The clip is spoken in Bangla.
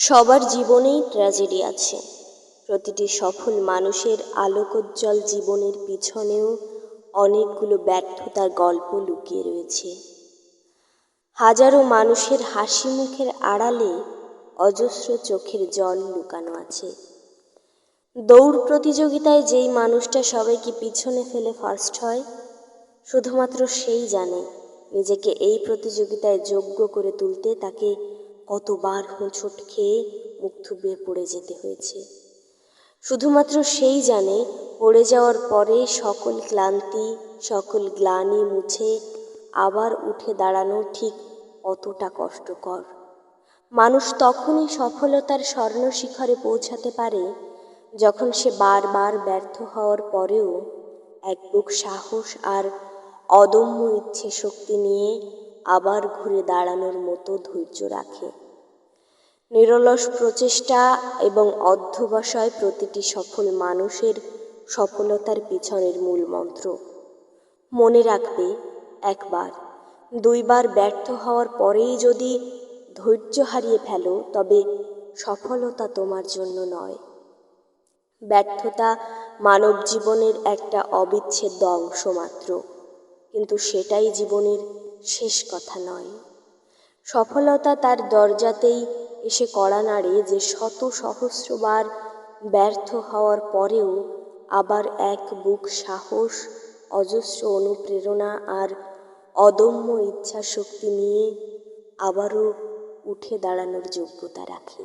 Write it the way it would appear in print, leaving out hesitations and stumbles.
সবার জীবনেই ট্র্যাজেডি আছে। প্রতিটি সফল মানুষের আলোকোজ্জ্বল জীবনের পিছনেও অনেকগুলো ব্যর্থতার গল্প লুকিয়ে রয়েছে। হাজারো মানুষের হাসি মুখের আড়ালে অজস্র চোখের জল লুকানো আছে। দৌড় প্রতিযোগিতায় যেই মানুষটা সবাইকে পিছনে ফেলে ফার্স্ট হয়, শুধুমাত্র সেই জানে নিজেকে এই প্রতিযোগিতায় যোগ্য করে তুলতে তাকে কতবার হোঁচট খেয়ে মুখ থুবড়ে পড়ে যেতে হয়েছে। শুধুমাত্র সেই জানে পড়ে যাওয়ার পরে সকল ক্লান্তি, সকল গ্লানি মুছে আবার উঠে দাঁড়ানো ঠিক কতটা কষ্টকর। মানুষ তখনই সফলতার স্বর্ণ শিখরে পৌঁছাতে পারে যখন সে বারবার ব্যর্থ হওয়ার পরেও এক বুক সাহস আর অদম্য ইচ্ছে শক্তি নিয়ে আবার ঘুরে দাঁড়ানোর মতো ধৈর্য রাখে। নিরলস প্রচেষ্টা এবং অধ্যবসায় প্রতিটি সফল মানুষের সফলতার পিছনের মূল মন্ত্র। মনে রাখবে, একবার দুইবার ব্যর্থ হওয়ার পরেই যদি ধৈর্য হারিয়ে ফেলো, তবে সফলতা তোমার জন্য নয়। ব্যর্থতা মানব জীবনের একটা অবিচ্ছেদ্য অংশ মাত্র, কিন্তু সেটাই জীবনের শেষ কথা নয়। সফলতা তার দরজাতেই এসে কড়া নাড়ে যে শত সহস্রবার ব্যর্থ হওয়ার পরেও আবার এক বুক সাহস, অজস্র অনুপ্রেরণা আর অদম্য ইচ্ছা শক্তি নিয়ে আবারও উঠে দাঁড়ানোর যোগ্যতা রাখে।